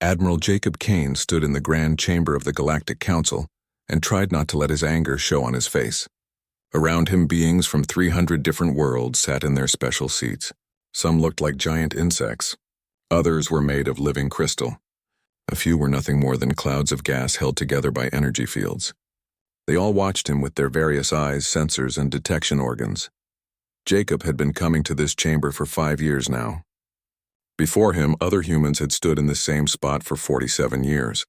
Admiral Jacob Kane stood in the grand chamber of the Galactic Council and tried not to let his anger show on his face. Around him, beings from 300 different worlds sat in their special seats. Some looked like giant insects. Others were made of living crystal. A few were nothing more than clouds of gas held together by energy fields. They all watched him with their various eyes, sensors, and detection organs. Jacob had been coming to this chamber for 5 years now. Before him, other humans had stood in the same spot for 47 years.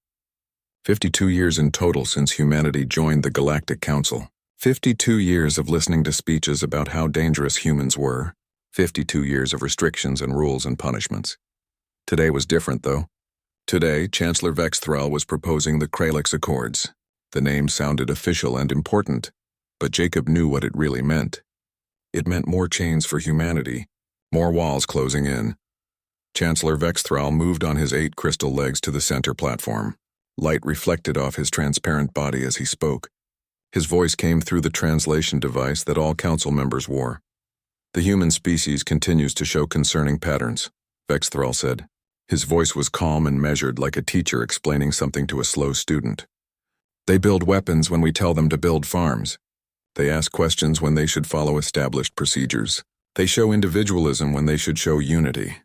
52 years in total since humanity joined the Galactic Council. 52 years of listening to speeches about how dangerous humans were. 52 years of restrictions and rules and punishments. Today was different, though. Today, Chancellor Vex Thrall was proposing the Kralix Accords. The name sounded official and important, but Jacob knew what it really meant. It meant more chains for humanity, more walls closing in. Chancellor Vex Thrall moved on his 8 crystal legs to the center platform. Light reflected off his transparent body as he spoke. His voice came through the translation device that all council members wore. The human species continues to show concerning patterns, Vex Thrall said. His voice was calm and measured, like a teacher explaining something to a slow student. They build weapons when we tell them to build farms. They ask questions when they should follow established procedures. They show individualism when they should show unity.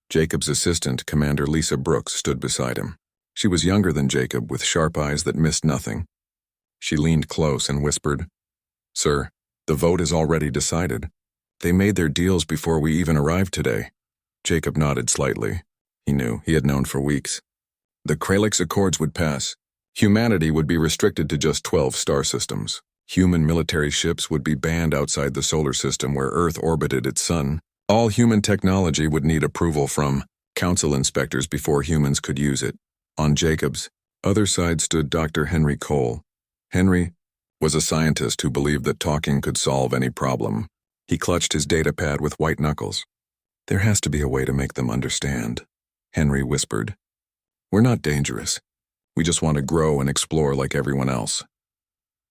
Jacob's assistant, Commander Lisa Brooks, stood beside him. She was younger than Jacob, with sharp eyes that missed nothing. She leaned close and whispered, "Sir, the vote is already decided. They made their deals before we even arrived today." Jacob nodded slightly. He knew. He had known for weeks. The Kralix Accords would pass. Humanity would be restricted to just 12 star systems. Human military ships would be banned outside the solar system where Earth orbited its sun. All human technology would need approval from council inspectors before humans could use it. On Jacob's other side stood Dr. Henry Cole. Henry was a scientist who believed that talking could solve any problem. He clutched his datapad with white knuckles. "There has to be a way to make them understand," Henry whispered. "We're not dangerous. We just want to grow and explore like everyone else."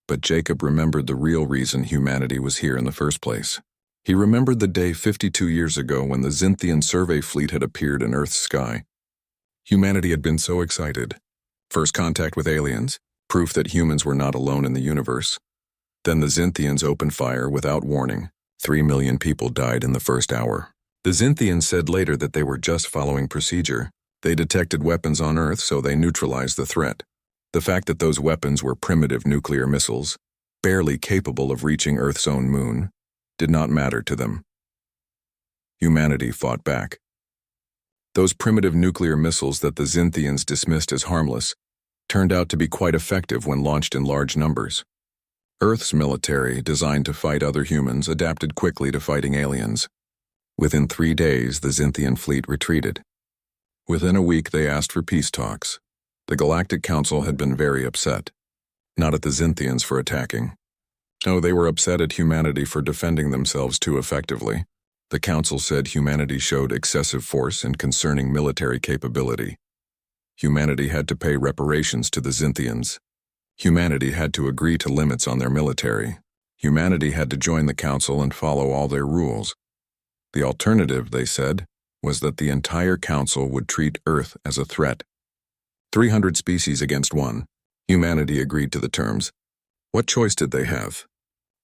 But Jacob remembered the real reason humanity was here in the first place. He remembered the day 52 years ago when the Xinthian survey fleet had appeared in Earth's sky. Humanity had been so excited. First contact with aliens, proof that humans were not alone in the universe. Then the Xinthians opened fire without warning. 3 million people died in the first hour. The Xinthians said later that they were just following procedure. They detected weapons on Earth, so they neutralized the threat. The fact that those weapons were primitive nuclear missiles, barely capable of reaching Earth's own moon, did not matter to them. Humanity fought back. Those primitive nuclear missiles that the Xinthians dismissed as harmless turned out to be quite effective when launched in large numbers. Earth's military, designed to fight other humans, adapted quickly to fighting aliens. Within 3 days, the Xinthian fleet retreated. Within a week, they asked for peace talks. The Galactic Council had been very upset. Not at the Xinthians for attacking. No, they were upset at humanity for defending themselves too effectively. The Council said humanity showed excessive force and concerning military capability. Humanity had to pay reparations to the Xinthians. Humanity had to agree to limits on their military. Humanity had to join the Council and follow all their rules. The alternative, they said, was that the entire Council would treat Earth as a threat. 300 species against one. Humanity agreed to the terms. What choice did they have?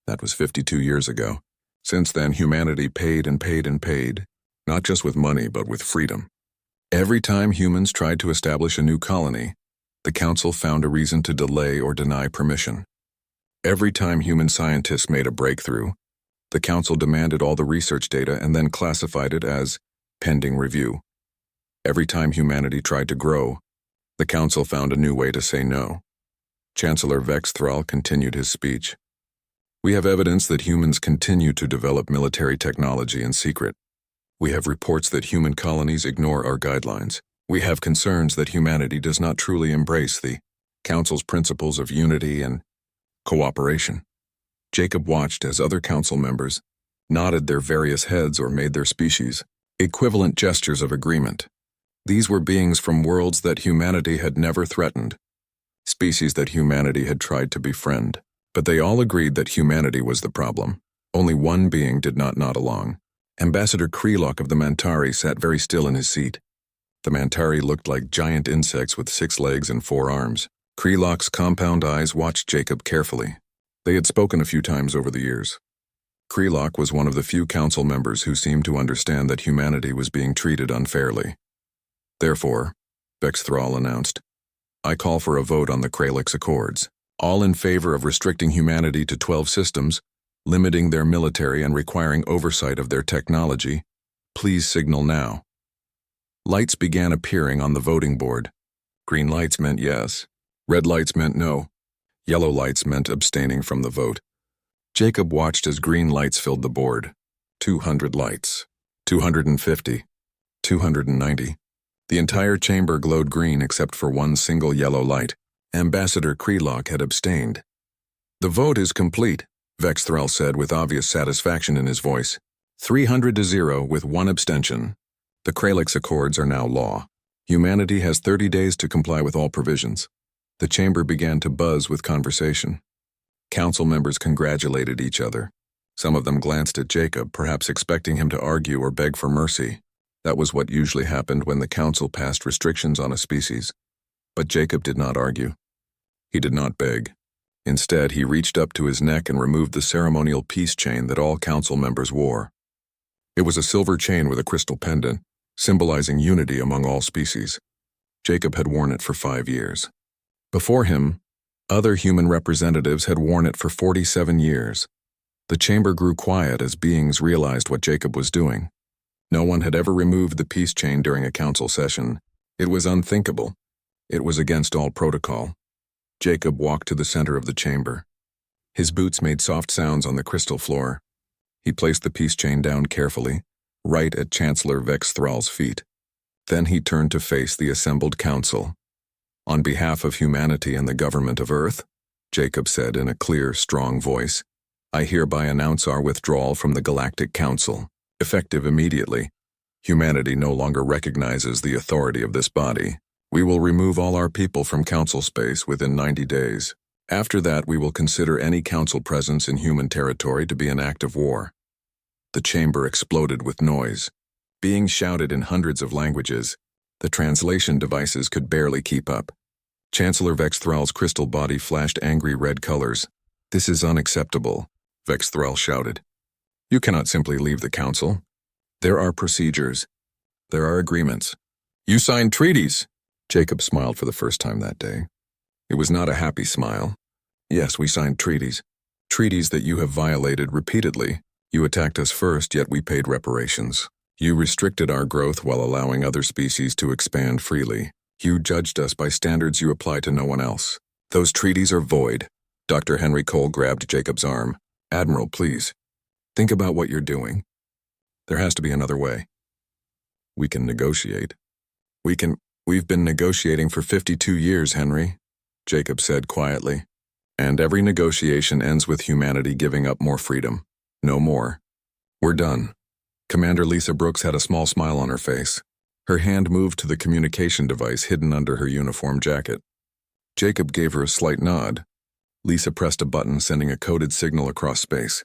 That was 52 years ago. Since then, humanity paid and paid and paid, not just with money, but with freedom. Every time humans tried to establish a new colony, the Council found a reason to delay or deny permission. Every time human scientists made a breakthrough, the Council demanded all the research data and then classified it as pending review. Every time humanity tried to grow, the Council found a new way to say no. Chancellor Vex Thrall continued his speech. "We have evidence that humans continue to develop military technology in secret. We have reports that human colonies ignore our guidelines. We have concerns that humanity does not truly embrace the Council's principles of unity and cooperation." Jacob watched as other Council members nodded their various heads or made their species equivalent gestures of agreement. These were beings from worlds that humanity had never threatened, species that humanity had tried to befriend. But they all agreed that humanity was the problem. Only one being did not nod along. Ambassador Krelock of the Mantari sat very still in his seat. The Mantari looked like giant insects with 6 legs and 4 arms. Kreelok's compound eyes watched Jacob carefully. They had spoken a few times over the years. Kreelok was one of the few council members who seemed to understand that humanity was being treated unfairly. Therefore, Vex Thrall announced, I call for a vote on the Kralix Accords. All in favor of restricting humanity to 12 systems, limiting their military and requiring oversight of their technology, please signal now. Lights began appearing on the voting board. Green lights meant yes. Red lights meant no. Yellow lights meant abstaining from the vote. Jacob watched as green lights filled the board. 200 lights. 250. 290. The entire chamber glowed green except for one single yellow light. Ambassador Kreelok had abstained. The vote is complete, Vex Thrall said with obvious satisfaction in his voice. 300-0 with 1 abstention. The Kralix Accords are now law. Humanity has 30 days to comply with all provisions. The chamber began to buzz with conversation. Council members congratulated each other. Some of them glanced at Jacob, perhaps expecting him to argue or beg for mercy. That was what usually happened when the council passed restrictions on a species. But Jacob did not argue. He did not beg. Instead, he reached up to his neck and removed the ceremonial peace chain that all council members wore. It was a silver chain with a crystal pendant, symbolizing unity among all species. Jacob had worn it for 5 years. Before him, other human representatives had worn it for 47 years. The chamber grew quiet as beings realized what Jacob was doing. No one had ever removed the peace chain during a council session. It was unthinkable. It was against all protocol. Jacob walked to the center of the chamber. His boots made soft sounds on the crystal floor. He placed the peace chain down carefully, right at Chancellor Vex Thrall's feet. Then he turned to face the assembled council. On behalf of humanity and the government of Earth, Jacob said in a clear, strong voice, I hereby announce our withdrawal from the Galactic Council. Effective immediately. Humanity no longer recognizes the authority of this body. We will remove all our people from council space within 90 days. After that, we will consider any council presence in human territory to be an act of war. The chamber exploded with noise. Being shouted in hundreds of languages, the translation devices could barely keep up. Chancellor Vex Thrall's crystal body flashed angry red colors. This is unacceptable, Vex Thrall shouted. You cannot simply leave the council. There are procedures. There are agreements. You signed treaties. Jacob smiled for the first time that day. It was not a happy smile. Yes, we signed treaties. Treaties that you have violated repeatedly. You attacked us first, yet we paid reparations. You restricted our growth while allowing other species to expand freely. You judged us by standards you apply to no one else. Those treaties are void. Dr. Henry Cole grabbed Jacob's arm. Admiral, please. Think about what you're doing. There has to be another way. We can negotiate. We've been negotiating for 52 years, Henry, Jacob said quietly. And every negotiation ends with humanity giving up more freedom. No more. We're done. Commander Lisa Brooks had a small smile on her face. Her hand moved to the communication device hidden under her uniform jacket. Jacob gave her a slight nod. Lisa pressed a button, sending a coded signal across space.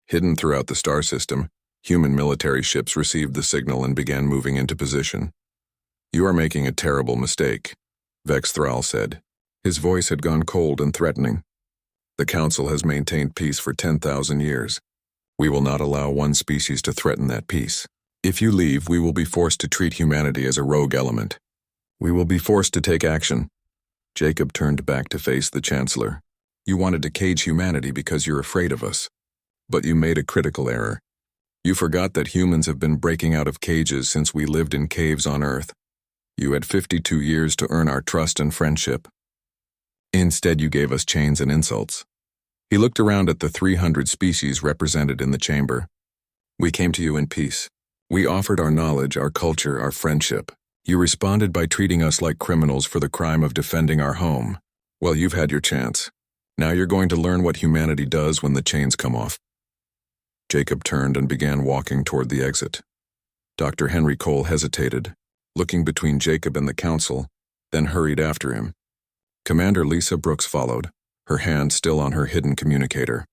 Hidden throughout the star system, human military ships received the signal and began moving into position. You are making a terrible mistake, Vex Thrall said. His voice had gone cold and threatening. The Council has maintained peace for 10,000 years. We will not allow one species to threaten that peace. If you leave, we will be forced to treat humanity as a rogue element. We will be forced to take action. Jacob turned back to face the Chancellor. You wanted to cage humanity because you're afraid of us. But you made a critical error. You forgot that humans have been breaking out of cages since we lived in caves on Earth. You had 52 years to earn our trust and friendship. Instead, you gave us chains and insults. He looked around at the 300 species represented in the chamber. We came to you in peace. We offered our knowledge, our culture, our friendship. You responded by treating us like criminals for the crime of defending our home. Well, you've had your chance. Now you're going to learn what humanity does when the chains come off. Jacob turned and began walking toward the exit. Dr. Henry Cole hesitated, looking between Jacob and the Council, then hurried after him. Commander Lisa Brooks followed, her hand still on her hidden communicator.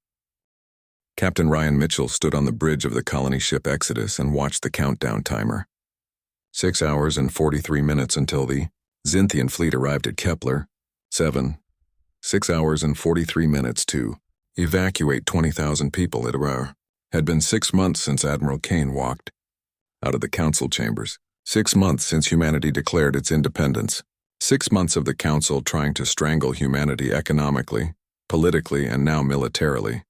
Captain Ryan Mitchell stood on the bridge of the colony ship Exodus and watched the countdown timer. 6 hours and 43 minutes until the Xinthian fleet arrived at Kepler. 7. 6 hours and 43 minutes to evacuate 20,000 people at Arar. Had been 6 months since Admiral Kane walked out of the council chambers. 6 months since humanity declared its independence. 6 months of the council trying to strangle humanity economically, politically, and now militarily.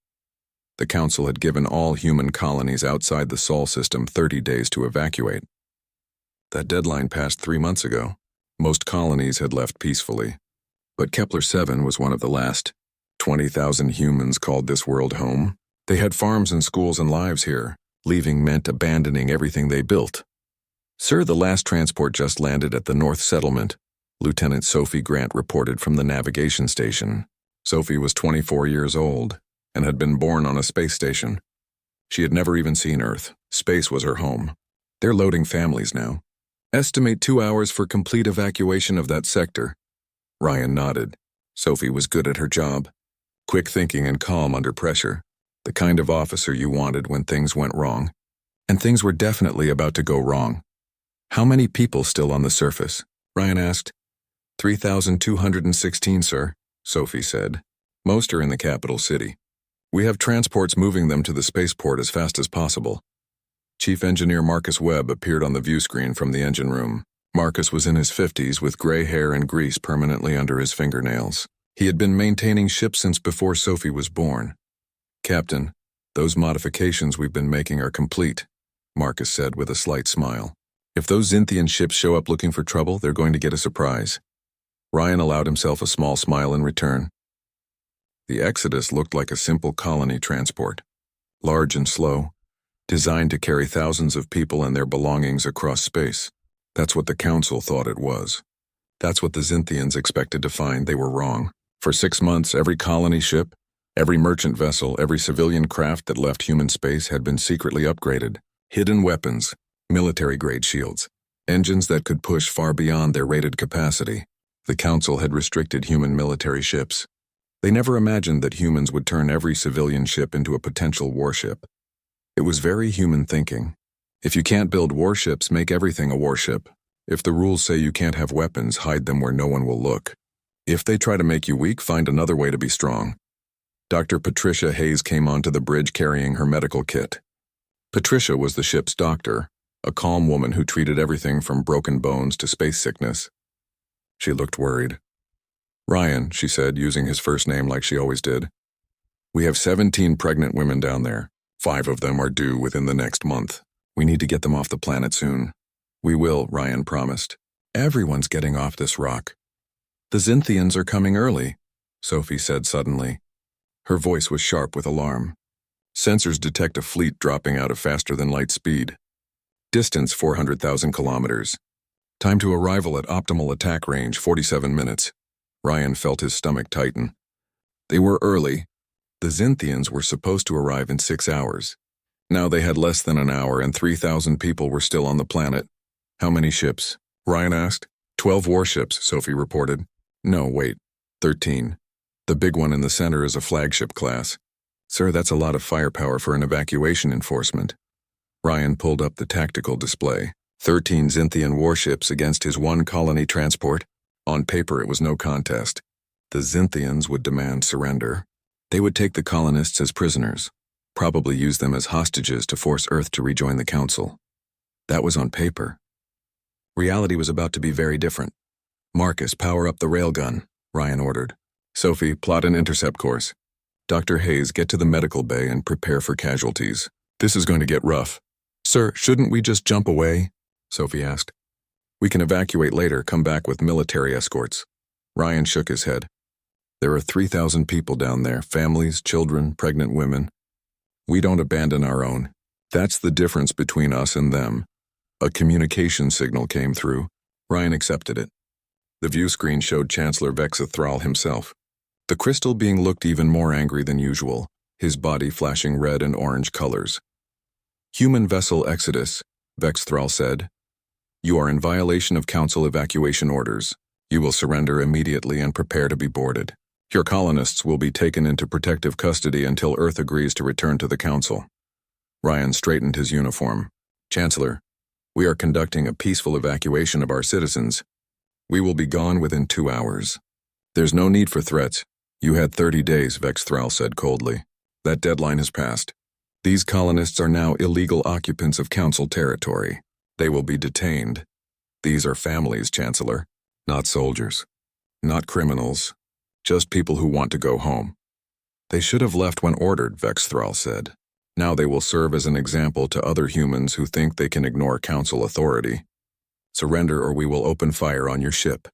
The council had given all human colonies outside the Sol system 30 days to evacuate. That deadline passed 3 months ago. Most colonies had left peacefully. But Kepler-7 was one of the last. 20,000 humans called this world home. They had farms and schools and lives here. Leaving meant abandoning everything they built. Sir, the last transport just landed at the North Settlement. Lieutenant Sophie Grant reported from the navigation station. Sophie was 24 years old and had been born on a space station. She had never even seen Earth. Space was her home. They're loading families now. Estimate 2 hours for complete evacuation of that sector. Ryan nodded. Sophie was good at her job. Quick thinking and calm under pressure. The kind of officer you wanted when things went wrong. And things were definitely about to go wrong. How many people still on the surface? Ryan asked. 3,216, sir, Sophie said. Most are in the capital city. We have transports moving them to the spaceport as fast as possible. Chief Engineer Marcus Webb appeared on the view screen from the engine room. Marcus was in his 50s with gray hair and grease permanently under his fingernails. He had been maintaining ships since before Sophie was born. Captain, those modifications we've been making are complete, Marcus said with a slight smile. If those Xinthian ships show up looking for trouble, they're going to get a surprise. Ryan allowed himself a small smile in return. The Exodus looked like a simple colony transport. Large and slow, designed to carry thousands of people and their belongings across space. That's what the Council thought it was. That's what the Xinthians expected to find. They were wrong. For 6 months, every colony ship, every merchant vessel, every civilian craft that left human space had been secretly upgraded. Hidden weapons, military-grade shields, engines that could push far beyond their rated capacity. The Council had restricted human military ships. They never imagined that humans would turn every civilian ship into a potential warship. It was very human thinking. If you can't build warships, make everything a warship. If the rules say you can't have weapons, hide them where no one will look. If they try to make you weak, find another way to be strong. Dr. Patricia Hayes came onto the bridge carrying her medical kit. Patricia was the ship's doctor, a calm woman who treated everything from broken bones to space sickness. She looked worried. Ryan, she said, using his first name like she always did. We have 17 pregnant women down there. 5 of them are due within the next month. We need to get them off the planet soon. We will, Ryan promised. Everyone's getting off this rock. The Xinthians are coming early, Sophie said suddenly. Her voice was sharp with alarm. Sensors detect a fleet dropping out of faster than light speed. Distance 400,000 kilometers. Time to arrival at optimal attack range 47 minutes. Ryan felt his stomach tighten. They were early. The Xinthians were supposed to arrive in 6 hours. Now they had less than an hour and 3,000 people were still on the planet. How many ships? Ryan asked. 12 warships, Sophie reported. No, wait. 13. The big one in the center is a flagship class. Sir, that's a lot of firepower for an evacuation enforcement. Ryan pulled up the tactical display. 13 Xinthian warships against his 1 colony transport. On paper, it was no contest. The Xinthians would demand surrender. They would take the colonists as prisoners, probably use them as hostages to force Earth to rejoin the Council. That was on paper. Reality was about to be very different. Marcus, power up the railgun, Ryan ordered. Sophie, plot an intercept course. Dr. Hayes, get to the medical bay and prepare for casualties. This is going to get rough. Sir, shouldn't we just jump away? Sophie asked. We can evacuate later, come back with military escorts. Ryan shook his head. There are 3,000 people down there, families, children, pregnant women. We don't abandon our own. That's the difference between us and them. A communication signal came through. Ryan accepted it. The view screen showed Chancellor Vexithral himself. The crystal being looked even more angry than usual, his body flashing red and orange colors. Human vessel Exodus, Vexithral said. You are in violation of Council evacuation orders. You will surrender immediately and prepare to be boarded. Your colonists will be taken into protective custody until Earth agrees to return to the Council. Ryan straightened his uniform. Chancellor, We are conducting a peaceful evacuation of our citizens. We will be gone within 2 hours. There's no need for threats. You had 30 days, Vex Thrall said coldly. That deadline has passed. These colonists are now illegal occupants of Council territory. They will be detained. These are families, Chancellor, not soldiers, not criminals, just people who want to go home. They should have left when ordered, Vex Thrall said. Now they will serve as an example to other humans who think they can ignore Council authority. Surrender or we will open fire on your ship.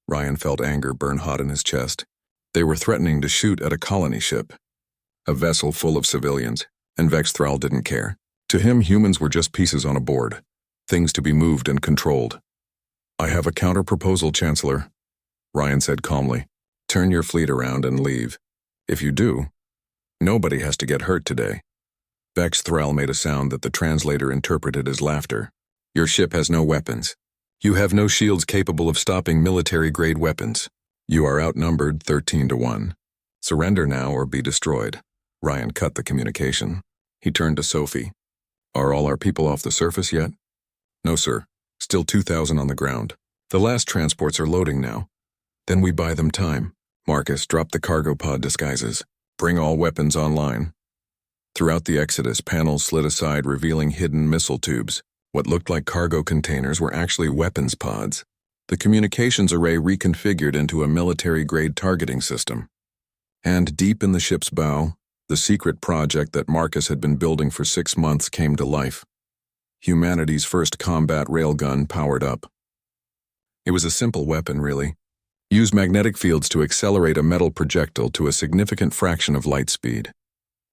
Ryan felt anger burn hot in his chest. They were threatening to shoot at a colony ship, a vessel full of civilians, and Vex Thrall didn't care. To him, humans were just pieces on a board, things to be moved and controlled. I have a counter-proposal, Chancellor, Ryan said calmly. Turn your fleet around and leave. If you do, nobody has to get hurt today. Vex Thrall made a sound that the translator interpreted as laughter. Your ship has no weapons. You have no shields capable of stopping military-grade weapons. You are outnumbered 13-1. Surrender now or be destroyed. Ryan cut the communication. He turned to Sophie. Are all our people off the surface yet? No, sir. Still 2,000 on the ground. The last transports are loading now. Then we buy them time. Marcus, drop the cargo pod disguises. Bring all weapons online. Throughout the exodus, panels slid aside, revealing hidden missile tubes. What looked like cargo containers were actually weapons pods. The communications array reconfigured into a military-grade targeting system. And deep in the ship's bow, the secret project that Marcus had been building for 6 months came to life. Humanity's first combat railgun powered up. It was a simple weapon, really. Use magnetic fields to accelerate a metal projectile to a significant fraction of light speed.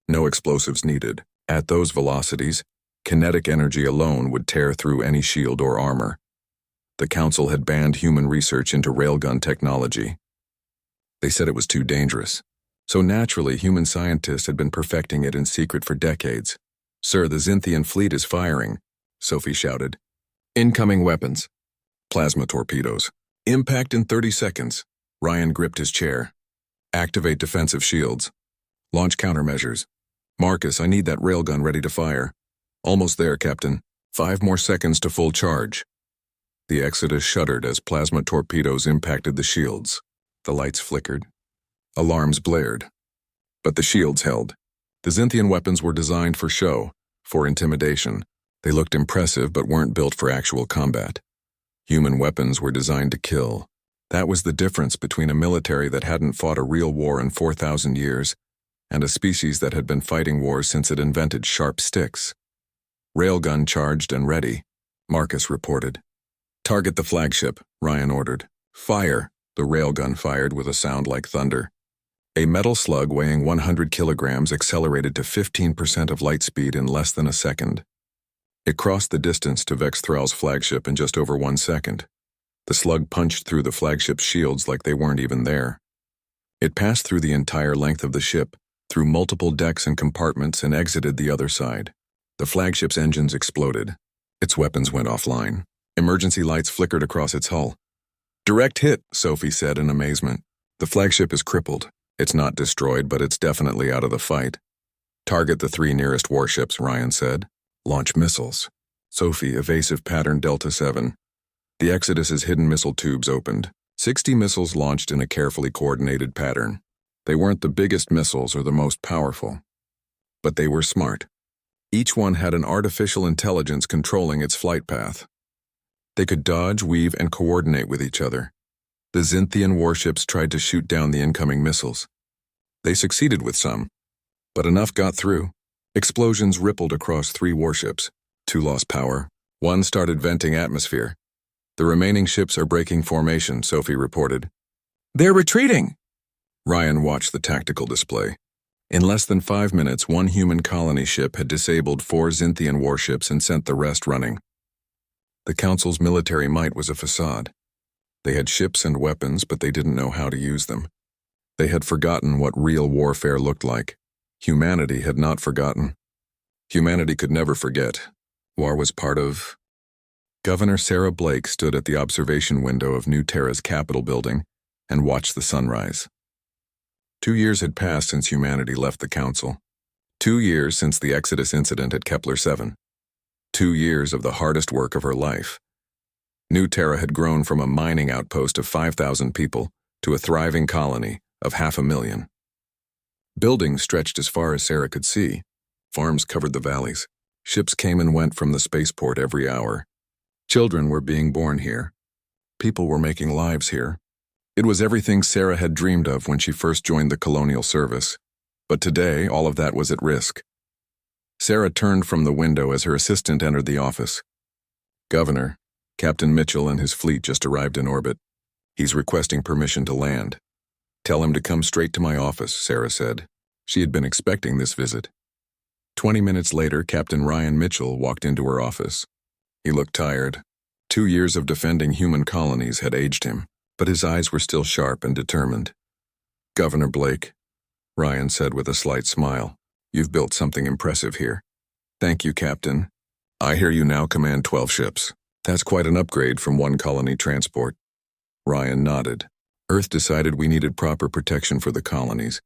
No explosives needed. At those velocities, kinetic energy alone would tear through any shield or armor. The Council had banned human research into railgun technology. They said it was too dangerous. So naturally, human scientists had been perfecting it in secret for decades. Sir, the Xinthian fleet is firing, Sophie shouted. Incoming weapons. Plasma torpedoes. Impact in 30 seconds. Ryan gripped his chair. Activate defensive shields. Launch countermeasures. Marcus, I need that railgun ready to fire. Almost there, Captain. 5 more seconds to full charge. The Exodus shuddered as plasma torpedoes impacted the shields. The lights flickered. Alarms blared. But the shields held. The Xinthian weapons were designed for show, for intimidation. They looked impressive but weren't built for actual combat. Human weapons were designed to kill. That was the difference between a military that hadn't fought a real war in 4,000 years and a species that had been fighting wars since it invented sharp sticks. Railgun charged and ready, Marcus reported. Target the flagship, Ryan ordered. Fire, the railgun fired with a sound like thunder. A metal slug weighing 100 kilograms accelerated to 15% of light speed in less than a second. It crossed the distance to Vex Thrall's flagship in just over 1 second. The slug punched through the flagship's shields like they weren't even there. It passed through the entire length of the ship, through multiple decks and compartments, and exited the other side. The flagship's engines exploded. Its weapons went offline. Emergency lights flickered across its hull. Direct hit, Sophie said in amazement. The flagship is crippled. It's not destroyed, but it's definitely out of the fight. Target the 3 nearest warships, Ryan said. Launch missiles. Sophie, evasive pattern Delta 7. The Exodus's hidden missile tubes opened. 60 missiles launched in a carefully coordinated pattern. They weren't the biggest missiles or the most powerful, but they were smart. Each one had an artificial intelligence controlling its flight path. They could dodge, weave, and coordinate with each other. The Xinthian warships tried to shoot down the incoming missiles. They succeeded with some, but enough got through. Explosions rippled across 3 warships. 2 lost power. 1 started venting atmosphere. The remaining ships are breaking formation, Sophie reported. They're retreating! Ryan watched the tactical display. In less than 5 minutes, 1 human colony ship had disabled 4 Xinthian warships and sent the rest running. The Council's military might was a facade. They had ships and weapons, but they didn't know how to use them. They had forgotten what real warfare looked like. Humanity had not forgotten. Humanity could never forget. War was part of... Governor Sarah Blake stood at the observation window of New Terra's Capitol building and watched the sunrise. 2 years had passed since humanity left the Council. 2 years since the Exodus incident at Kepler 7. 2 years of the hardest work of her life. New Terra had grown from a mining outpost of 5,000 people to a thriving colony of 500,000. Buildings stretched as far as Sarah could see. Farms covered the valleys. Ships came and went from the spaceport every hour. Children were being born here. People were making lives here. It was everything Sarah had dreamed of when she first joined the colonial service. But today, all of that was at risk. Sarah turned from the window as her assistant entered the office. "Governor, Captain Mitchell and his fleet just arrived in orbit. He's requesting permission to land." "Tell him to come straight to my office," Sarah said. She had been expecting this visit. 20 minutes later, Captain Ryan Mitchell walked into her office. He looked tired. 2 years of defending human colonies had aged him, but his eyes were still sharp and determined. "Governor Blake," Ryan said with a slight smile, "you've built something impressive here." "Thank you, Captain. I hear you now command 12 ships. That's quite an upgrade from one colony transport." Ryan nodded. "Earth decided we needed proper protection for the colonies.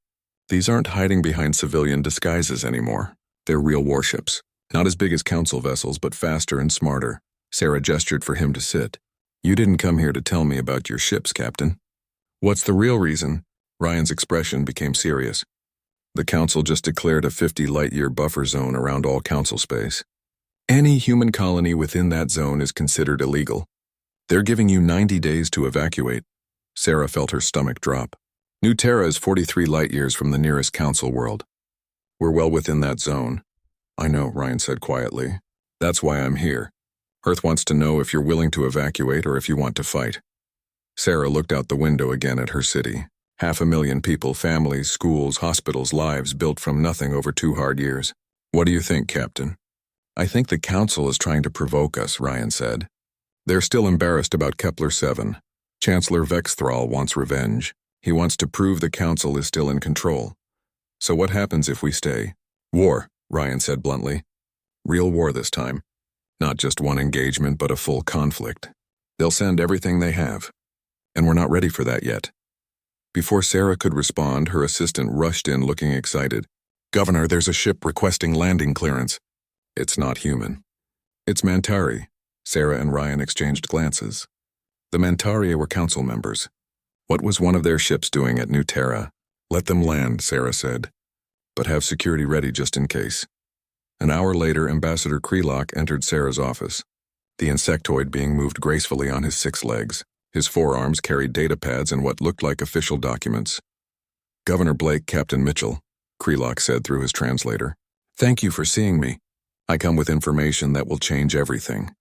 These aren't hiding behind civilian disguises anymore. They're real warships. Not as big as council vessels, but faster and smarter." Sarah gestured for him to sit. "You didn't come here to tell me about your ships, Captain." "What's the real reason?" Ryan's expression became serious. "The council just declared a 50 light-year buffer zone around all council space. Any human colony within that zone is considered illegal. They're giving you 90 days to evacuate." Sarah felt her stomach drop. "New Terra is 43 light-years from the nearest council world. We're well within that zone." "I know," Ryan said quietly. "That's why I'm here. Earth wants to know if you're willing to evacuate or if you want to fight." Sarah looked out the window again at her city. 500,000 people, families, schools, hospitals, lives built from nothing over 2 hard years. "What do you think, Captain?" "I think the council is trying to provoke us," Ryan said. "They're still embarrassed about Kepler-7. Chancellor Vexthral wants revenge. He wants to prove the council is still in control. So what happens if we stay?" "War," Ryan said bluntly. "Real war this time. Not just one engagement, but a full conflict. They'll send everything they have. And we're not ready for that yet." Before Sarah could respond, her assistant rushed in looking excited. "Governor, there's a ship requesting landing clearance." "It's not human. It's Mantari." Sarah and Ryan exchanged glances. The Mantari were council members. What was one of their ships doing at New Terra? "Let them land," Sarah said. "But have security ready just in case." An hour later, Ambassador Krelock entered Sarah's office, the insectoid being moved gracefully on his 6 legs. His forearms carried data pads and what looked like official documents. "Governor Blake, Captain Mitchell," Krelock said through his translator. "Thank you for seeing me. I come with information that will change everything."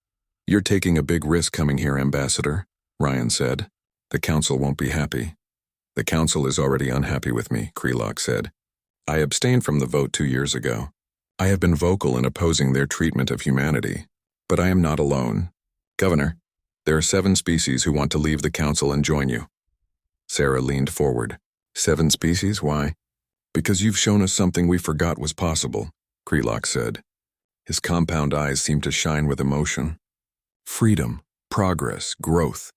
"You're taking a big risk coming here, Ambassador," Ryan said. "The council won't be happy." "The council is already unhappy with me," Krelock said. "I abstained from the vote 2 years ago. I have been vocal in opposing their treatment of humanity. But I am not alone. Governor, there are 7 species who want to leave the council and join you." Sarah leaned forward. 7 species? Why?" "Because you've shown us something we forgot was possible," Krelock said. His compound eyes seemed to shine with emotion. "Freedom, progress, growth.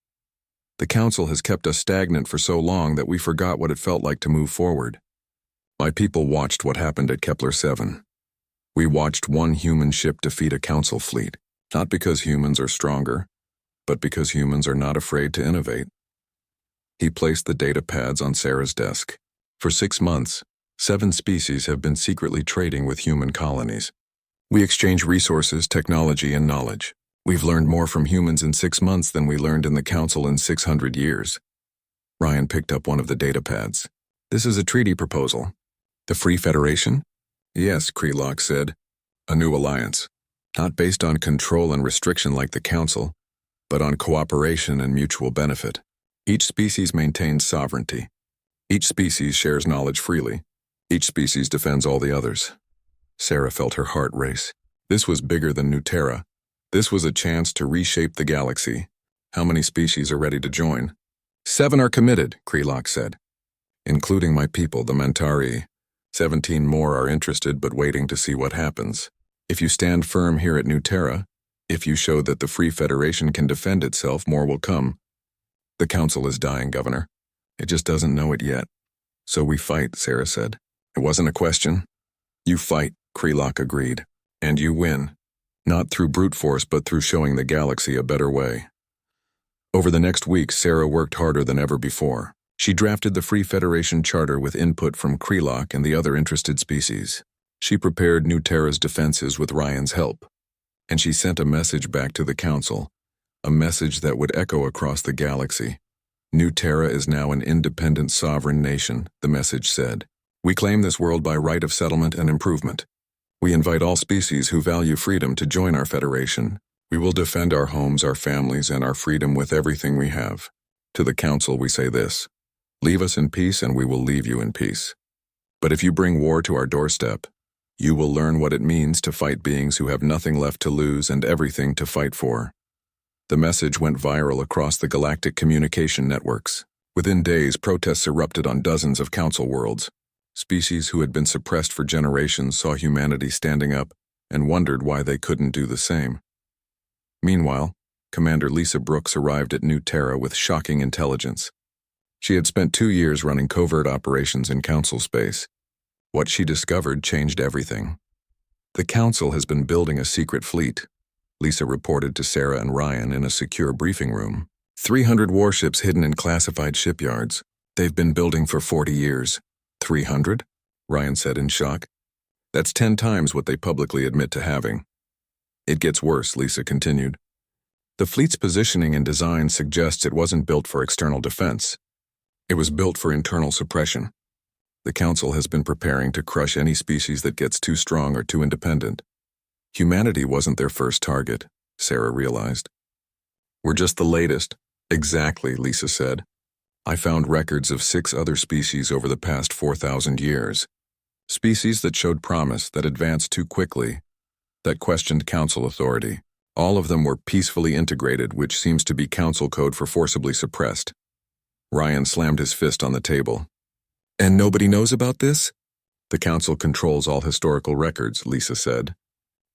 The council has kept us stagnant for so long that we forgot what it felt like to move forward. My people watched what happened at Kepler-7. We watched one human ship defeat a council fleet, not because humans are stronger, but because humans are not afraid to innovate." He placed the data pads on Sarah's desk. "For 6 months, 7 species have been secretly trading with human colonies. We exchange resources, technology, and knowledge. We've learned more from humans in 6 months than we learned in the council in 600 years. Ryan picked up one of the data pads. "This is a treaty proposal." "The Free Federation?" "Yes," Krelock said. "A new alliance. Not based on control and restriction like the council, but on cooperation and mutual benefit. Each species maintains sovereignty. Each species shares knowledge freely. Each species defends all the others." Sarah felt her heart race. This was bigger than New Terra. This was a chance to reshape the galaxy. How many species are ready to join? 7 are committed, Krelock said. "Including my people, the Mantari. 17 more are interested but waiting to see what happens. If you stand firm here at New Terra, if you show that the Free Federation can defend itself, more will come. The council is dying, Governor. It just doesn't know it yet." "So we fight," Sarah said. "It wasn't a question." "You fight," Krelock agreed. "And you win. Not through brute force, but through showing the galaxy a better way. Over the next week, Sarah worked harder than ever before. She drafted the Free Federation Charter with input from Krelok and the other interested species. She prepared New Terra's defenses with Ryan's help. And she sent a message back to the Council, a message that would echo across the galaxy. New Terra is now an independent sovereign nation, the message said. We claim this world by right of settlement and improvement. We invite all species who value freedom to join our federation. We will defend our homes, our families, and our freedom with everything we have. To the Council we say this: leave us in peace and we will leave you in peace. But if you bring war to our doorstep, you will learn what it means to fight beings who have nothing left to lose and everything to fight for. The message went viral across the galactic communication networks. Within days, protests erupted on dozens of Council worlds. Species who had been suppressed for generations saw humanity standing up and wondered why they couldn't do the same. Meanwhile, Commander Lisa Brooks arrived at New Terra with shocking intelligence. She had spent 2 years running covert operations in Council space. What she discovered changed everything. The Council has been building a secret fleet, Lisa reported to Sarah and Ryan in a secure briefing room. 300 warships hidden in classified shipyards. They've been building for 40 years. 300? Ryan said in shock. That's 10 times what they publicly admit to having. It gets worse, Lisa continued. The fleet's positioning and design suggests it wasn't built for external defense. It was built for internal suppression. The Council has been preparing to crush any species that gets too strong or too independent. Humanity wasn't their first target, Sarah realized. We're just the latest. Exactly, Lisa said. I found records of 6 other species over the past 4,000 years. Species that showed promise, that advanced too quickly, that questioned Council authority. All of them were peacefully integrated, which seems to be Council code for forcibly suppressed. Ryan slammed his fist on the table. And nobody knows about this? The Council controls all historical records, Lisa said.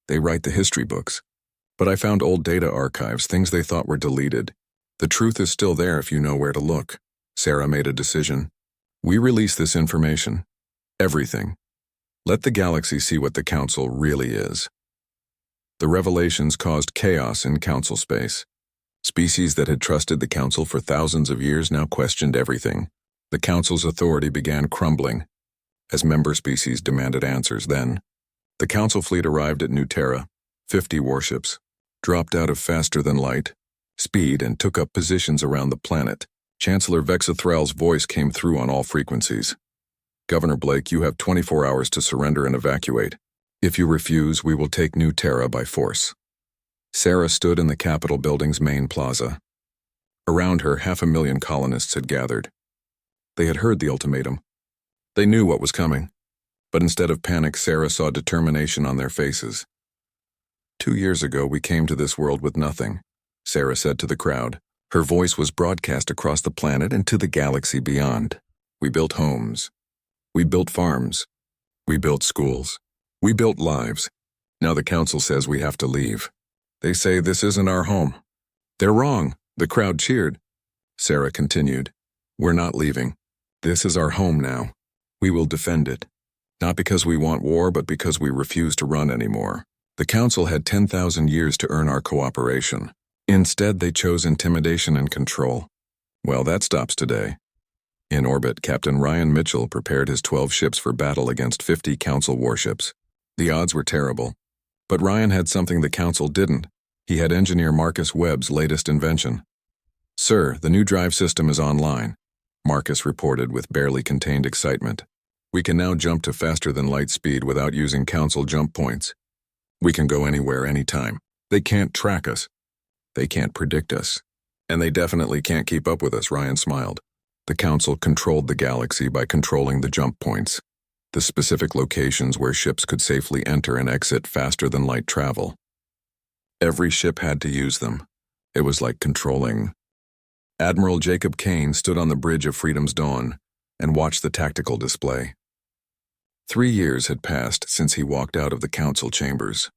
They write the history books. But I found old data archives, things they thought were deleted. The truth is still there if you know where to look. Sarah made a decision. We release this information. Everything. Let the galaxy see what the Council really is. The revelations caused chaos in Council space. Species that had trusted the Council for thousands of years now questioned everything. The Council's authority began crumbling as member species demanded answers. Then, the Council fleet arrived at New Terra. 50 warships dropped out of faster-than-light speed and took up positions around the planet. Chancellor Vexathral's voice came through on all frequencies. Governor Blake, you have 24 hours to surrender and evacuate. If you refuse, we will take New Terra by force. Sarah stood in the Capitol building's main plaza. Around her, 500,000 colonists had gathered. They had heard the ultimatum. They knew what was coming. But instead of panic, Sarah saw determination on their faces. 2 years ago, we came to this world with nothing, Sarah said to the crowd. Her voice was broadcast across the planet and to the galaxy beyond. We built homes. We built farms. We built schools. We built lives. Now the Council says we have to leave. They say this isn't our home. They're wrong. The crowd cheered. Sarah continued. We're not leaving. This is our home now. We will defend it. Not because we want war, but because we refuse to run anymore. The Council had 10,000 years to earn our cooperation. Instead, they chose intimidation and control. Well, that stops today. In orbit, Captain Ryan Mitchell prepared his 12 ships for battle against 50 Council warships. The odds were terrible. But Ryan had something the Council didn't. He had engineer Marcus Webb's latest invention. Sir, the new drive system is online, Marcus reported with barely contained excitement. We can now jump to faster-than-light speed without using Council jump points. We can go anywhere, anytime. They can't track us. They can't predict us. And they definitely can't keep up with us, Ryan smiled. The Council controlled the galaxy by controlling the jump points, the specific locations where ships could safely enter and exit faster-than-light travel. Every ship had to use them. It was like controlling. Admiral Jacob Kane stood on the bridge of Freedom's Dawn and watched the tactical display. 3 years had passed since he walked out of the Council chambers.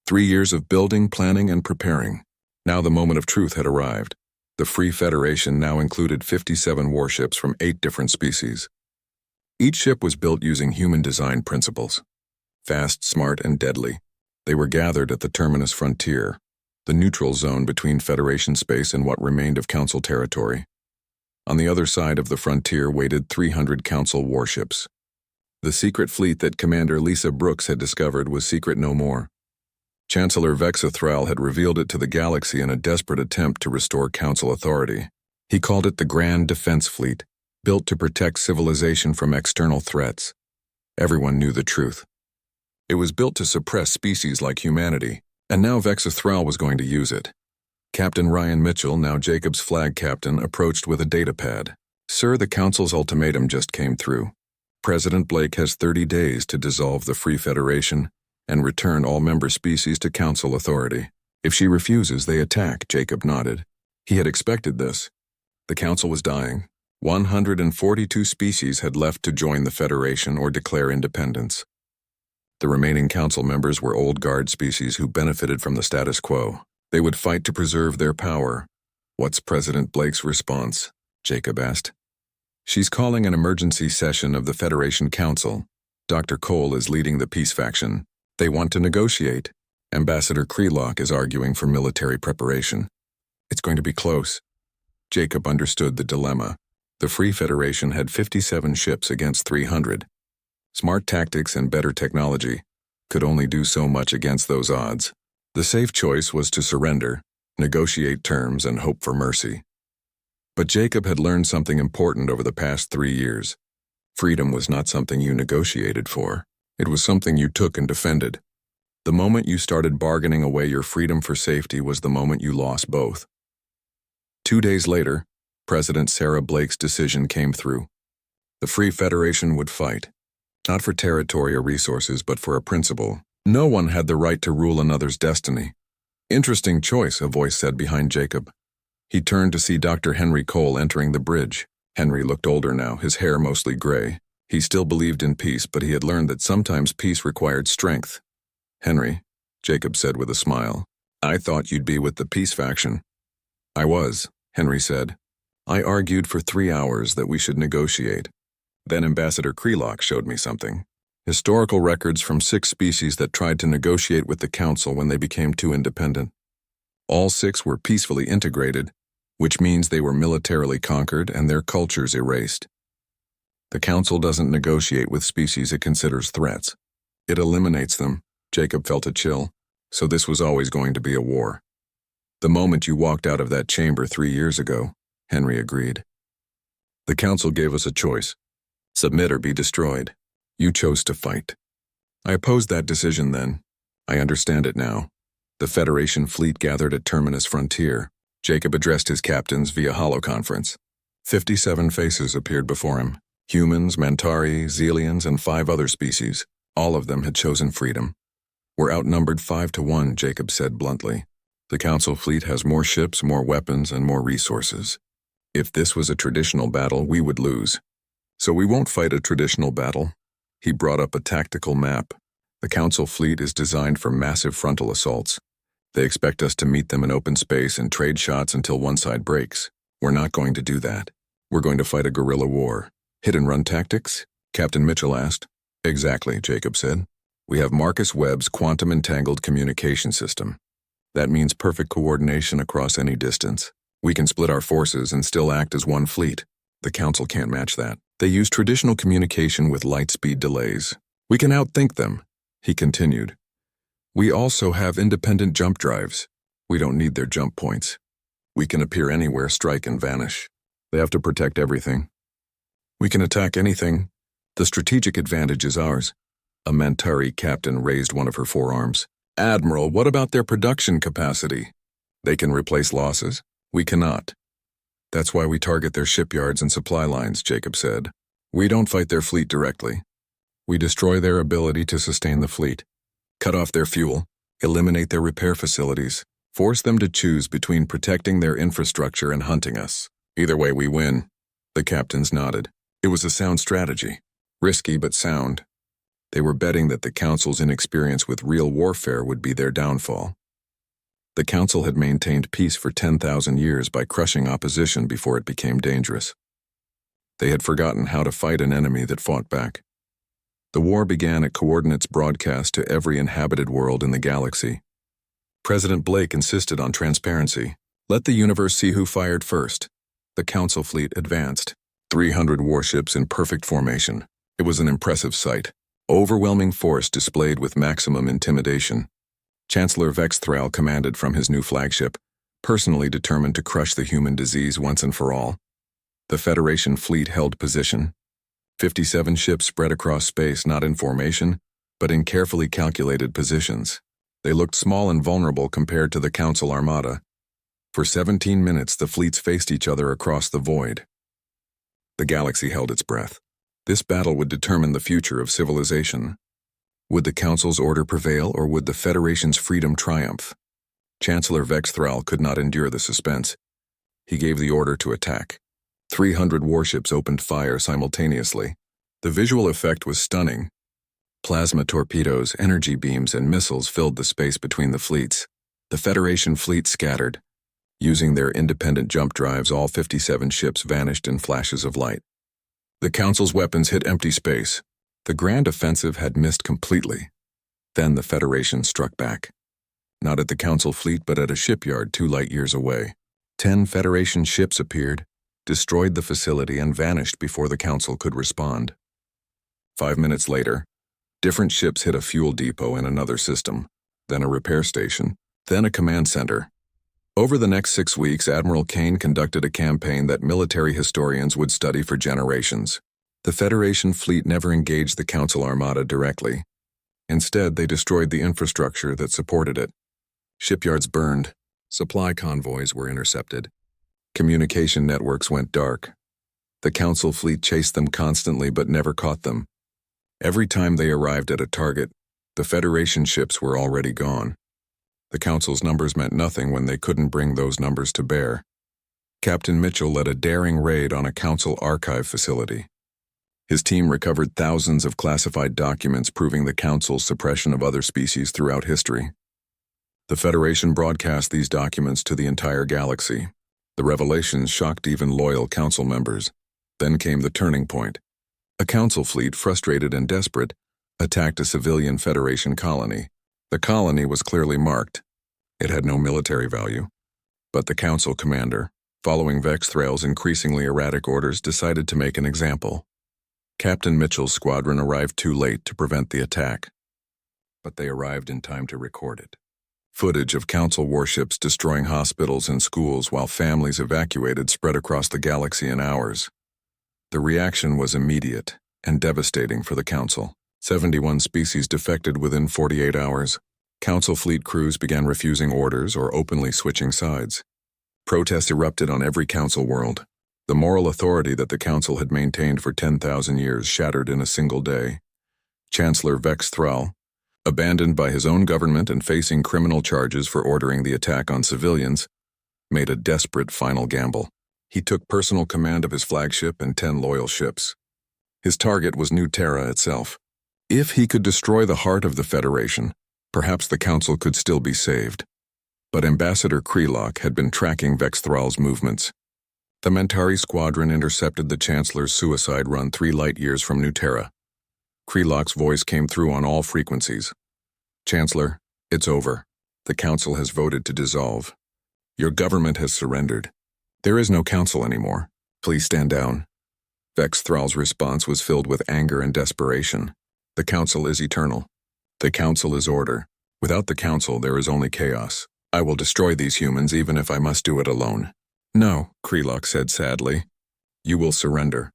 3 years of building, planning, and preparing. Now the moment of truth had arrived. The Free Federation now included 57 warships from 8 different species. Each ship was built using human design principles. Fast, smart, and deadly. They were gathered at the terminus frontier, the neutral zone between Federation space and what remained of Council territory. On the other side of the frontier waited 300 Council warships. The secret fleet that Commander Lisa Brooks had discovered was secret no more. Chancellor Vexathral had revealed it to the galaxy in a desperate attempt to restore Council authority. He called it the Grand Defense Fleet, built to protect civilization from external threats. Everyone knew the truth. It was built to suppress species like humanity, and now Vexathral was going to use it. Captain Ryan Mitchell, now Jacob's flag captain, approached with a datapad. "Sir, the Council's ultimatum just came through. President Blake has 30 days to dissolve the Free Federation and return all member species to Council authority. If she refuses, they attack." Jacob nodded. He had expected this. The Council was dying. 142 species had left to join the Federation or declare independence. The remaining Council members were old guard species who benefited from the status quo. They would fight to preserve their power. "What's President Blake's response?" Jacob asked. "She's calling an emergency session of the Federation Council. Dr. Cole is leading the peace faction. They want to negotiate. Ambassador Krelock is arguing for military preparation. It's going to be close." Jacob understood the dilemma. The Free Federation had 57 ships against 300. Smart tactics and better technology could only do so much against those odds. The safe choice was to surrender, negotiate terms, and hope for mercy. But Jacob had learned something important over the past 3 years. Freedom was not something you negotiated for. It was something you took and defended. The moment you started bargaining away your freedom for safety was the moment you lost both. 2 days later, President Sarah Blake's decision came through. The Free Federation would fight, not for territory or resources, but for a principle. No one had the right to rule another's destiny. "Interesting choice," a voice said behind Jacob. He turned to see Dr. Henry Cole entering the bridge. Henry looked older now, his hair mostly gray. He still believed in peace, but he had learned that sometimes peace required strength. "Henry," Jacob said with a smile, "I thought you'd be with the peace faction." "I was," Henry said. "I argued for 3 hours that we should negotiate. Then Ambassador Krelock showed me something. Historical records from 6 species that tried to negotiate with the Council when they became too independent. All 6 were peacefully integrated, which means they were militarily conquered and their cultures erased. The Council doesn't negotiate with species it considers threats. It eliminates them." Jacob felt a chill. So this was always going to be a war. "The moment you walked out of that chamber 3 years ago," Henry agreed. "The Council gave us a choice. Submit or be destroyed. You chose to fight. I opposed that decision then. I understand it now." The Federation fleet gathered at Terminus Frontier. Jacob addressed his captains via holoconference. 57 faces appeared before him. Humans, Mentari, Xelians, and 5 other species. All of them had chosen freedom. "We're outnumbered 5-1, Jacob said bluntly. "The Council fleet has more ships, more weapons, and more resources. If this was a traditional battle, we would lose. So we won't fight a traditional battle." He brought up a tactical map. "The Council fleet is designed for massive frontal assaults. They expect us to meet them in open space and trade shots until one side breaks. We're not going to do that. We're going to fight a guerrilla war." "Hit-and-run tactics?" Captain Mitchell asked. "Exactly," Jacob said. "We have Marcus Webb's quantum-entangled communication system. That means perfect coordination across any distance. We can split our forces and still act as one fleet. The Council can't match that. They use traditional communication with light-speed delays. We can outthink them," he continued. "We also have independent jump drives. We don't need their jump points. We can appear anywhere, strike, and vanish. They have to protect everything. We can attack anything. The strategic advantage is ours." A Mentari captain raised one of her forearms. "Admiral, what about their production capacity? They can replace losses. We cannot. That's why we target their shipyards and supply lines," Jacob said. "We don't fight their fleet directly. We destroy their ability to sustain the fleet, cut off their fuel, eliminate their repair facilities, force them to choose between protecting their infrastructure and hunting us. Either way, we win." The captains nodded. It was a sound strategy. Risky but sound. They were betting that the Council's inexperience with real warfare would be their downfall. The Council had maintained peace for 10,000 years by crushing opposition before it became dangerous. They had forgotten how to fight an enemy that fought back. The war began at coordinates broadcast to every inhabited world in the galaxy. President Blake insisted on transparency. Let the universe see who fired first. The Council fleet advanced. 300 warships in perfect formation. It was an impressive sight. Overwhelming force displayed with maximum intimidation. Chancellor Vex Thral commanded from his new flagship, personally determined to crush the human disease once and for all. The Federation fleet held position. 57 ships spread across space, not in formation, but in carefully calculated positions. They looked small and vulnerable compared to the Council armada. For 17 minutes, the fleets faced each other across the void. The galaxy held its breath. This battle would determine the future of civilization. Would the Council's order prevail, or would the Federation's freedom triumph? Chancellor Vex Thral could not endure the suspense. He gave the order to attack. 300 warships opened fire simultaneously. The visual effect was stunning. Plasma torpedoes, energy beams, and missiles filled the space between the fleets. The Federation fleet scattered. Using their independent jump drives, all 57 ships vanished in flashes of light. The Council's weapons hit empty space. The grand offensive had missed completely. Then the Federation struck back. Not at the Council fleet, but at a shipyard 2 light-years away. 10 Federation ships appeared, destroyed the facility, and vanished before the Council could respond. 5 minutes later, different ships hit a fuel depot in another system, then a repair station, then a command center. Over the next 6 weeks, Admiral Kane conducted a campaign that military historians would study for generations. The Federation fleet never engaged the Council armada directly. Instead, they destroyed the infrastructure that supported it. Shipyards burned. Supply convoys were intercepted. Communication networks went dark. The Council fleet chased them constantly but never caught them. Every time they arrived at a target, the Federation ships were already gone. The Council's numbers meant nothing when they couldn't bring those numbers to bear. Captain Mitchell led a daring raid on a Council archive facility. His team recovered thousands of classified documents proving the Council's suppression of other species throughout history. The Federation broadcast these documents to the entire galaxy. The revelations shocked even loyal Council members. Then came the turning point. A Council fleet, frustrated and desperate, attacked a civilian Federation colony. The colony was clearly marked. It had no military value. But the Council commander, following Vex Thral's increasingly erratic orders, decided to make an example. Captain Mitchell's squadron arrived too late to prevent the attack. But they arrived in time to record it. Footage of Council warships destroying hospitals and schools while families evacuated spread across the galaxy in hours. The reaction was immediate and devastating for the Council. 71 species defected within 48 hours. Council fleet crews began refusing orders or openly switching sides. Protests erupted on every Council world. The moral authority that the Council had maintained for 10,000 years shattered in a single day. Chancellor Vex Thral, abandoned by his own government and facing criminal charges for ordering the attack on civilians, made a desperate final gamble. He took personal command of his flagship and 10 loyal ships. His target was New Terra itself. If he could destroy the heart of the Federation, perhaps the Council could still be saved. But Ambassador Krelock had been tracking Vex Thral's movements. The Mentari squadron intercepted the Chancellor's suicide run 3 light-years from New Terra. Krelock's voice came through on all frequencies. "Chancellor, it's over. The Council has voted to dissolve. Your government has surrendered. There is no Council anymore. Please stand down." Vex Thral's response was filled with anger and desperation. The Council is eternal. The Council is order. Without the Council, there is only chaos. I will destroy these humans even if I must do it alone. "No," Krelock said sadly. "You will surrender.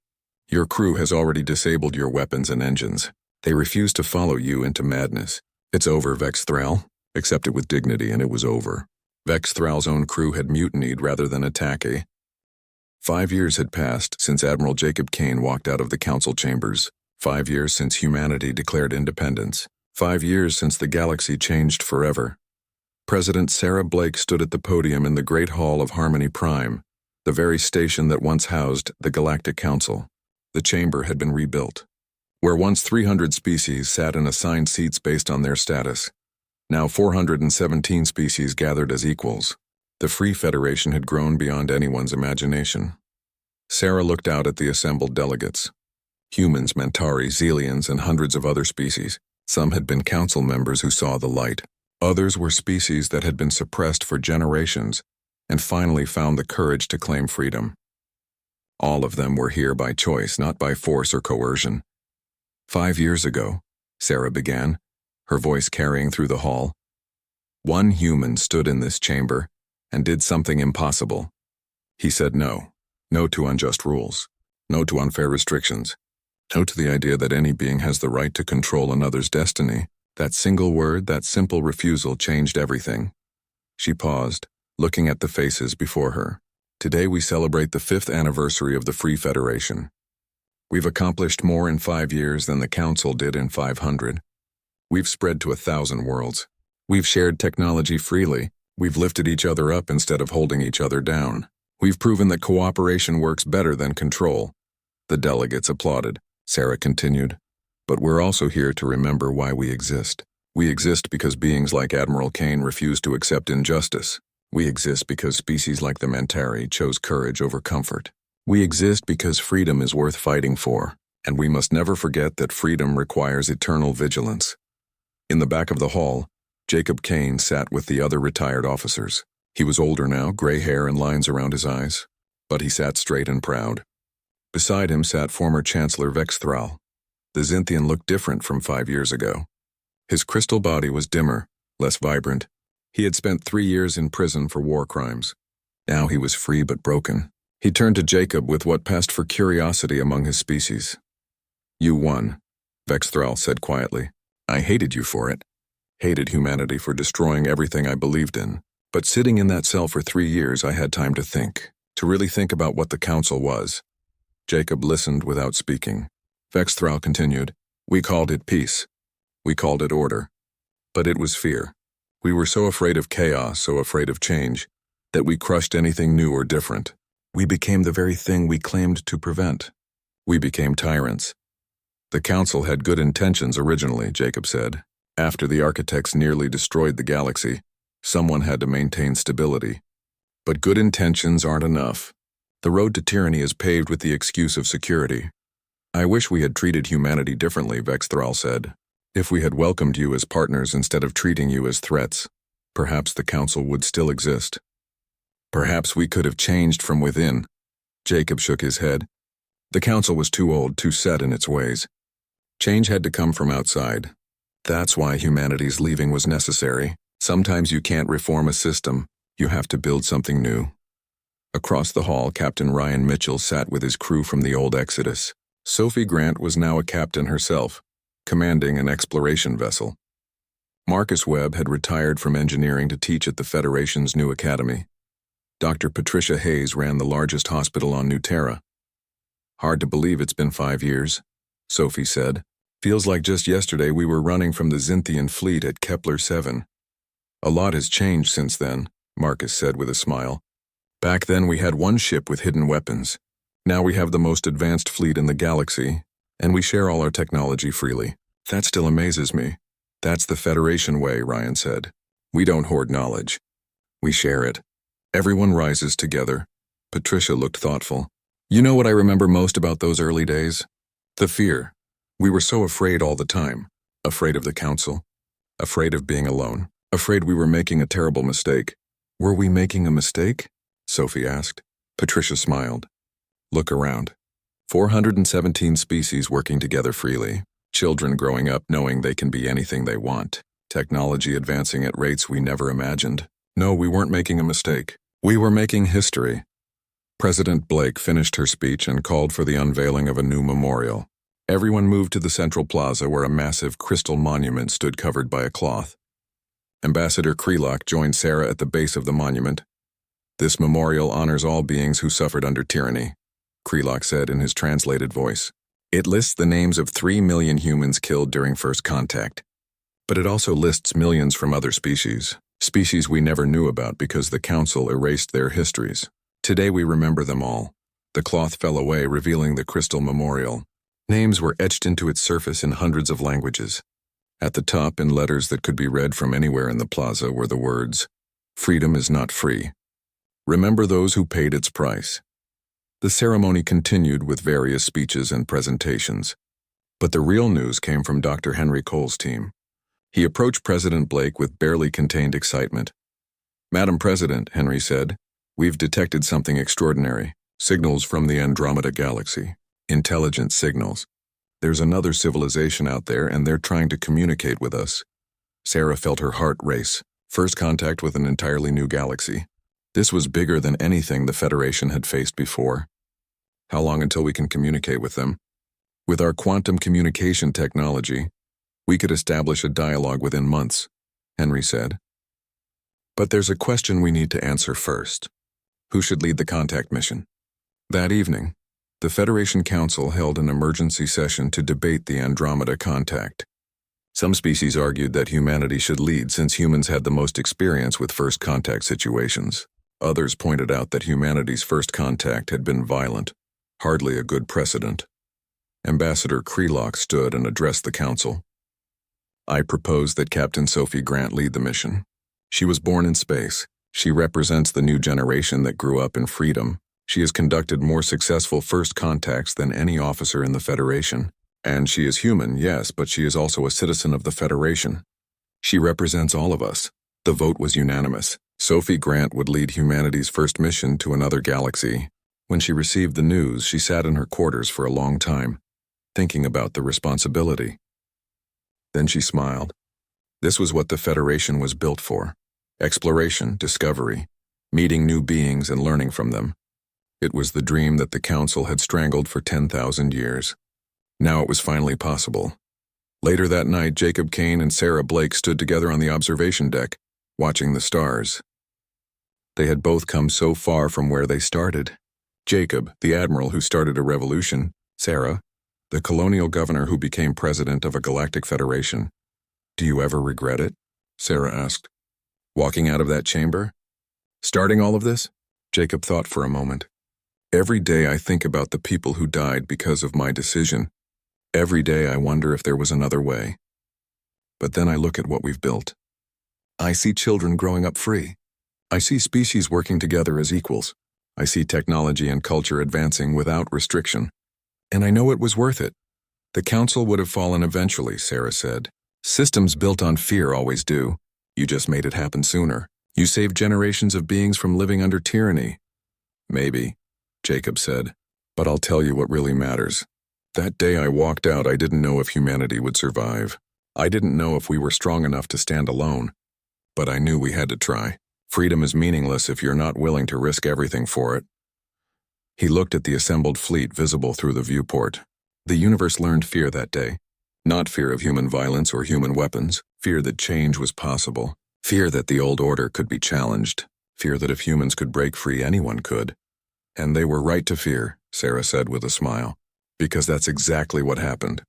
Your crew has already disabled your weapons and engines. They refuse to follow you into madness. It's over, Vex Thral. Accept it with dignity, and it was over." Vex Thral's own crew had mutinied rather than attack. 5 years had passed since Admiral Jacob Kane walked out of the Council chambers. 5 years since humanity declared independence. 5 years since the galaxy changed forever. President Sarah Blake stood at the podium in the Great Hall of Harmony Prime, the very station that once housed the Galactic Council. The chamber had been rebuilt. Where once 300 species sat in assigned seats based on their status, now 417 species gathered as equals. The Free Federation had grown beyond anyone's imagination. Sarah looked out at the assembled delegates. Humans, Mentari, Xelians, and hundreds of other species. Some had been council members who saw the light. Others were species that had been suppressed for generations and finally found the courage to claim freedom. All of them were here by choice, not by force or coercion. 5 years ago, Sarah began, her voice carrying through the hall. One human stood in this chamber and did something impossible. He said no. No to unjust rules. No to unfair restrictions. No to the idea that any being has the right to control another's destiny. That single word, that simple refusal changed everything. She paused, looking at the faces before her. Today we celebrate the 5th anniversary of the Free Federation. We've accomplished more in 5 years than the Council did in 500. We've spread to 1,000 worlds. We've shared technology freely. We've lifted each other up instead of holding each other down. We've proven that cooperation works better than control. The delegates applauded. Sarah continued. But we're also here to remember why we exist. We exist because beings like Admiral Kane refuse to accept injustice. We exist because species like the Mentari chose courage over comfort. We exist because freedom is worth fighting for, and we must never forget that freedom requires eternal vigilance. In the back of the hall, Jacob Kane sat with the other retired officers. He was older now, gray hair and lines around his eyes, but he sat straight and proud. Beside him sat former Chancellor Vexthral. The Xinthian looked different from 5 years ago. His crystal body was dimmer, less vibrant. He had spent 3 years in prison for war crimes. Now he was free but broken. He turned to Jacob with what passed for curiosity among his species. You won, Vexthral said quietly. I hated you for it. Hated humanity for destroying everything I believed in. But sitting in that cell for 3 years, I had time to think. To really think about what the Council was. Jacob listened without speaking. Vexthral continued. We called it peace. We called it order. But it was fear. We were so afraid of chaos, so afraid of change, that we crushed anything new or different. We became the very thing we claimed to prevent. We became tyrants. The Council had good intentions originally, Jacob said. After the architects nearly destroyed the galaxy, someone had to maintain stability. But good intentions aren't enough. The road to tyranny is paved with the excuse of security. I wish we had treated humanity differently, Vexthral said. If we had welcomed you as partners instead of treating you as threats, perhaps the Council would still exist. Perhaps we could have changed from within. Jacob shook his head. The Council was too old, too set in its ways. Change had to come from outside. That's why humanity's leaving was necessary. Sometimes you can't reform a system. You have to build something new. Across the hall, Captain Ryan Mitchell sat with his crew from the old Exodus. Sophie Grant was now a captain herself, commanding an exploration vessel. Marcus Webb had retired from engineering to teach at the Federation's new academy. Dr. Patricia Hayes ran the largest hospital on New Terra. Hard to believe it's been 5 years, Sophie said. Feels like just yesterday we were running from the Xinthian fleet at Kepler 7. A lot has changed since then, Marcus said with a smile. Back then we had one ship with hidden weapons. Now we have the most advanced fleet in the galaxy, and we share all our technology freely. That still amazes me. That's the Federation way, Ryan said. We don't hoard knowledge. We share it. Everyone rises together. Patricia looked thoughtful. You know what I remember most about those early days? The fear. We were so afraid all the time. Afraid of the Council. Afraid of being alone. Afraid we were making a terrible mistake. Were we making a mistake? Sophie asked. Patricia smiled. Look around. 417 species working together freely. Children growing up knowing they can be anything they want. Technology advancing at rates we never imagined. No, we weren't making a mistake. We were making history. President Blake finished her speech and called for the unveiling of a new memorial. Everyone moved to the central plaza where a massive crystal monument stood covered by a cloth. Ambassador Krelock joined Sarah at the base of the monument. This memorial honors all beings who suffered under tyranny, Krelock said in his translated voice. It lists the names of 3 million humans killed during first contact. But it also lists millions from other species we never knew about because the Council erased their histories. Today we remember them all. The cloth fell away, revealing the crystal memorial. Names were etched into its surface in hundreds of languages. At the top, in letters that could be read from anywhere in the plaza, were the words, "Freedom is not free. Remember those who paid its price." The ceremony continued with various speeches and presentations. But the real news came from Dr. Henry Cole's team. He approached President Blake with barely contained excitement. "Madam President," Henry said, "we've detected something extraordinary. Signals from the Andromeda Galaxy. Intelligent signals. There's another civilization out there and they're trying to communicate with us." Sarah felt her heart race. First contact with an entirely new galaxy. This was bigger than anything the Federation had faced before. "How long until we can communicate with them?" "With our quantum communication technology, we could establish a dialogue within months," Henry said. "But there's a question we need to answer first. Who should lead the contact mission?" That evening, the Federation Council held an emergency session to debate the Andromeda contact. Some species argued that humanity should lead since humans had the most experience with first contact situations. Others pointed out that humanity's first contact had been violent, hardly a good precedent. Ambassador Krelock stood and addressed the council. "I propose that Captain Sophie Grant lead the mission. She was born in space. She represents the new generation that grew up in freedom. She has conducted more successful first contacts than any officer in the Federation. And she is human, yes, but she is also a citizen of the Federation. She represents all of us." The vote was unanimous. Sophie Grant would lead humanity's first mission to another galaxy. When she received the news, she sat in her quarters for a long time, thinking about the responsibility. Then she smiled. This was what the Federation was built for. Exploration, discovery, meeting new beings and learning from them. It was the dream that the Council had strangled for 10,000 years. Now it was finally possible. Later that night, Jacob Kane and Sarah Blake stood together on the observation deck, watching the stars. They had both come so far from where they started. Jacob, the admiral who started a revolution. Sarah, the colonial governor who became president of a galactic federation. "Do you ever regret it?" Sarah asked. "Walking out of that chamber? Starting all of this?" Jacob thought for a moment. "Every day I think about the people who died because of my decision. Every day I wonder if there was another way. But then I look at what we've built. I see children growing up free. I see species working together as equals. I see technology and culture advancing without restriction. And I know it was worth it." "The Council would have fallen eventually," Sarah said. "Systems built on fear always do. You just made it happen sooner. You saved generations of beings from living under tyranny." "Maybe," Jacob said, "but I'll tell you what really matters. That day I walked out, I didn't know if humanity would survive. I didn't know if we were strong enough to stand alone. But I knew we had to try. Freedom is meaningless if you're not willing to risk everything for it." He looked at the assembled fleet visible through the viewport. The universe learned fear that day. Not fear of human violence or human weapons. Fear that change was possible. Fear that the old order could be challenged. Fear that if humans could break free, anyone could. "And they were right to fear," Sarah said with a smile. "Because that's exactly what happened."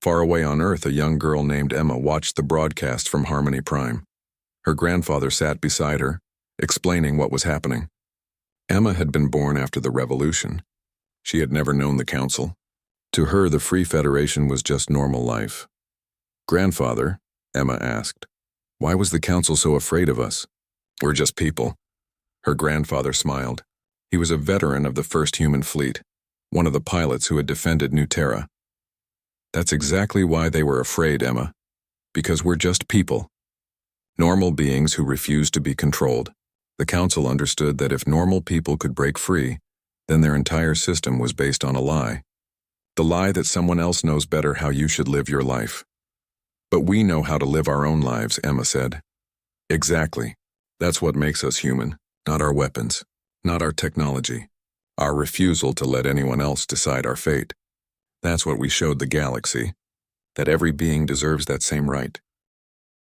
Far away on Earth, a young girl named Emma watched the broadcast from Harmony Prime. Her grandfather sat beside her, explaining what was happening. Emma had been born after the revolution. She had never known the Council. To her, the Free Federation was just normal life. "Grandfather," Emma asked, "why was the Council so afraid of us?" "We're just people." Her grandfather smiled. He was a veteran of the first human fleet, one of the pilots who had defended New Terra. "That's exactly why they were afraid, Emma. Because we're just people. Normal beings who refuse to be controlled. The Council understood that if normal people could break free, then their entire system was based on a lie. The lie that someone else knows better how you should live your life. But we know how to live our own lives," Emma said. "Exactly. That's what makes us human. Not our weapons. Not our technology. Our refusal to let anyone else decide our fate. That's what we showed the galaxy. That every being deserves that same right.